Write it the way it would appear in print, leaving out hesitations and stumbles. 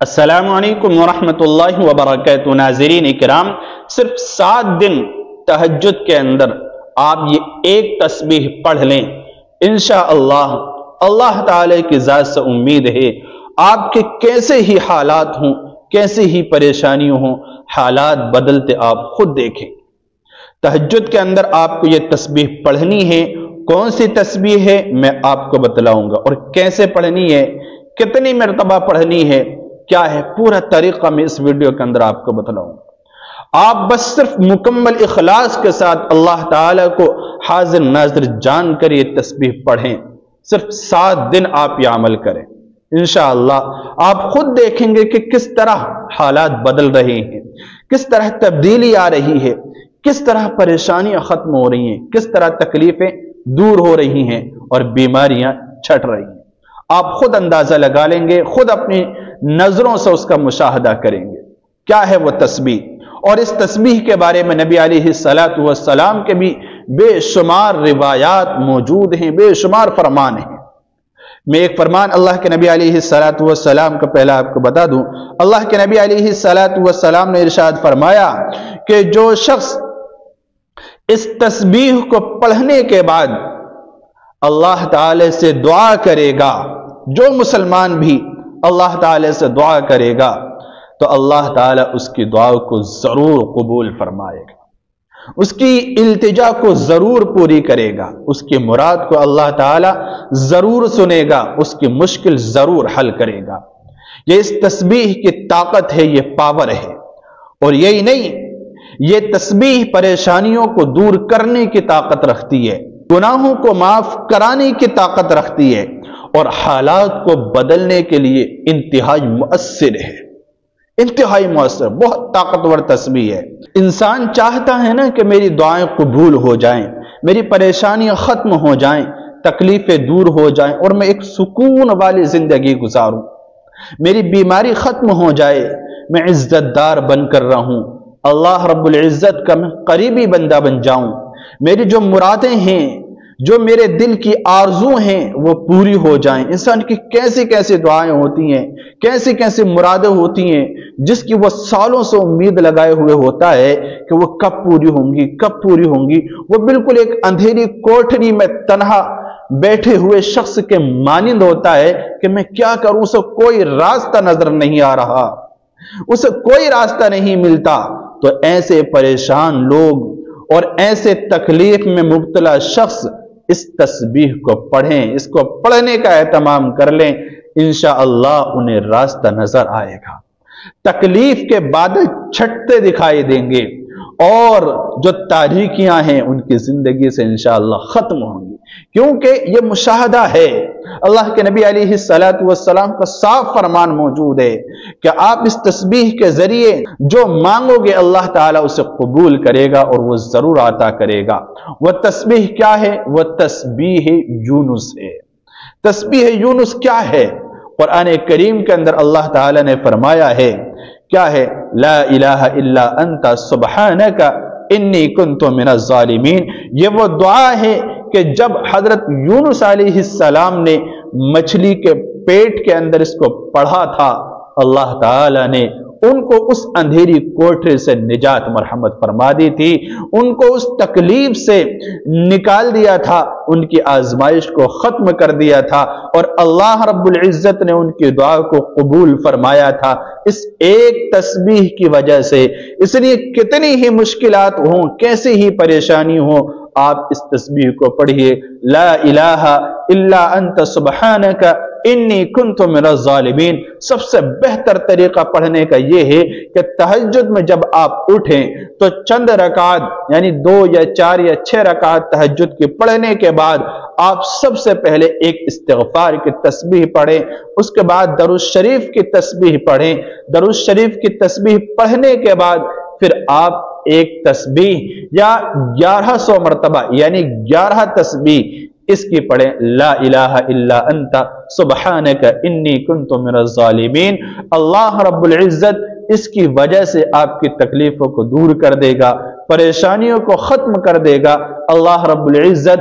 السلام علیکم ورحمۃ اللہ وبرکاتہ۔ ناظرین اکرام، صرف 7 دن تہجد کے اندر آپ یہ ایک تسبیح پڑھ لیں، انشاءاللہ اللہ تعالی کی ذات سے امید ہے آپ کے کیسے ہی حالات ہوں، کیسے ہی پریشانی ہوں، حالات بدلتے آپ خود دیکھیں۔ تہجد کے اندر آپ کو یہ تسبیح پڑھنی ہے۔ کون سی تسبیح ہے میں آپ کو بتلاؤں گا، اور کیسے پڑھنی ہے، کتنی مرتبہ پڑھنی ہے، کیا ہے پورا طریقہ میں اس ویڈیو کے اندر آپ کو بتلاؤں گا۔ آپ بس صرف مکمل اخلاص کے ساتھ اللہ تعالیٰ کو حاضر ناظر جان کر یہ تسبیح پڑھیں۔ صرف 7 دن آپ یہ عمل کریں، انشاءاللہ آپ خود دیکھیں گے کہ کس طرح حالات بدل رہے ہیں، کس طرح تبدیلی آ رہی ہے، کس طرح پریشانیاں ختم ہو رہی ہیں، کس طرح تکلیفیں دور ہو رہی ہیں اور بیماریاں چھٹ رہی ہیں۔ آپ خود اندازہ لگا لیں گے، خود اپنی نظروں سے اس کا مشاہدہ کریں گے کیا ہے وہ تسبیح۔ اور اس تسبیح کے بارے میں نبی علیہ السلام کے بھی بے شمار روایات موجود ہیں، بے شمار فرمان ہیں۔ میں ایک فرمان اللہ کے نبی علیہ السلام کا پہلا آپ کو بتا دوں۔ اللہ کے نبی علیہ السلام نے ارشاد فرمایا کہ جو شخص اس تسبیح کو پڑھنے کے بعد اللہ تعالی سے دعا کرے گا، جو مسلمان بھی اللہ تعالی سے دعا کرے گا تو اللہ تعالی اس کی دعا کو ضرور قبول فرمائے گا، اس کی التجا کو ضرور پوری کرے گا، اس کی مراد کو اللہ تعالی ضرور سنے گا، اس کی مشکل ضرور حل کرے گا۔ یہ اس تسبیح کی طاقت ہے، یہ پاور ہے۔ اور یہی نہیں، یہ تسبیح پریشانیوں کو دور کرنے کی طاقت رکھتی ہے، گناہوں کو معاف کرانے کی طاقت رکھتی ہے، اور حالات کو بدلنے کے لیے انتہائی مؤثر ہے، انتہائی مؤثر، بہت طاقتور تسبیح ہے۔ انسان چاہتا ہے نا کہ میری دعائیں قبول ہو جائیں، میری پریشانیاں ختم ہو جائیں، تکلیفیں دور ہو جائیں، اور میں ایک سکون والی زندگی گزاروں، میری بیماری ختم ہو جائے، میں عزت دار بن کر رہوں، اللہ رب العزت کا میں قریبی بندہ بن جاؤں، میری جو مرادیں ہیں، جو میرے دل کی آرزو ہیں وہ پوری ہو جائیں۔ انسان کی کیسی کیسی دعائیں ہوتی ہیں، کیسی کیسی مرادیں ہوتی ہیں جس کی وہ سالوں سے امید لگائے ہوئے ہوتا ہے کہ وہ کب پوری ہوں گی، کب پوری ہوں گی۔ وہ بالکل ایک اندھیری کوٹھری میں تنہا بیٹھے ہوئے شخص کے مانند ہوتا ہے کہ میں کیا کروں، اسے کوئی راستہ نظر نہیں آ رہا، اسے کوئی راستہ نہیں ملتا۔ تو ایسے پریشان لوگ اور ایسے تکلیف میں مبتلا شخص اس تسبیح کو پڑھیں، اس کو پڑھنے کا اہتمام کر لیں، انشاءاللہ انہیں راستہ نظر آئے گا، تکلیف کے بادل چھٹتے دکھائی دیں گے، اور جو تاریکیاں ہیں ان کی زندگی سے انشاءاللہ ختم ہوں گی، کیونکہ یہ مشاہدہ ہے۔ اللہ کے نبی علیہ السلام کا صاف فرمان موجود ہے کہ آپ اس تسبیح کے ذریعے جو مانگو گے اللہ تعالیٰ اسے قبول کرے گا اور وہ ضرور عطا کرے گا۔ وہ تسبیح کیا ہے؟ وہ تسبیح یونس ہے۔ تسبیح یونس کیا ہے؟ قرآن کریم کے اندر اللہ تعالیٰ نے فرمایا ہے، کیا ہے؟ لا الہ الا انت سبحانک انی کنت من الظالمین۔ یہ وہ دعا ہے کہ جب حضرت یونس علیہ السلام نے مچھلی کے پیٹ کے اندر اس کو پڑھا تھا، اللہ تعالی نے ان کو اس اندھیری کوٹھری سے نجات مرحمت فرما دی تھی، ان کو اس تکلیف سے نکال دیا تھا، ان کی آزمائش کو ختم کر دیا تھا، اور اللہ رب العزت نے ان کی دعا کو قبول فرمایا تھا اس ایک تسبیح کی وجہ سے۔ اس لیے کتنی ہی مشکلات ہوں، کیسی ہی پریشانی ہو، آپ اس تسبیح کو پڑھیے، لا الہ الا انت سبحانک انی کنت من الظالمین۔ سب سے بہتر طریقہ پڑھنے کا یہ ہے کہ تہجد میں جب آپ اٹھیں تو چند رکعت، یعنی 2 یا 4 یا 6 رکعت تہجد کی پڑھنے کے بعد آپ سب سے پہلے ایک استغفار کی تسبیح پڑھیں، اس کے بعد درود شریف کی تسبیح پڑھیں، درود شریف کی تسبیح پڑھنے کے بعد پھر آپ ایک تسبیح یا 1100 مرتبہ یعنی 11 تسبیح اس کی پڑھیں، لا الہ الا انت سبحانک انی کنت من الظالمین۔ اللہ رب العزت اس کی وجہ سے آپ کی تکلیفوں کو دور کر دے گا، پریشانیوں کو ختم کر دے گا۔ اللہ رب العزت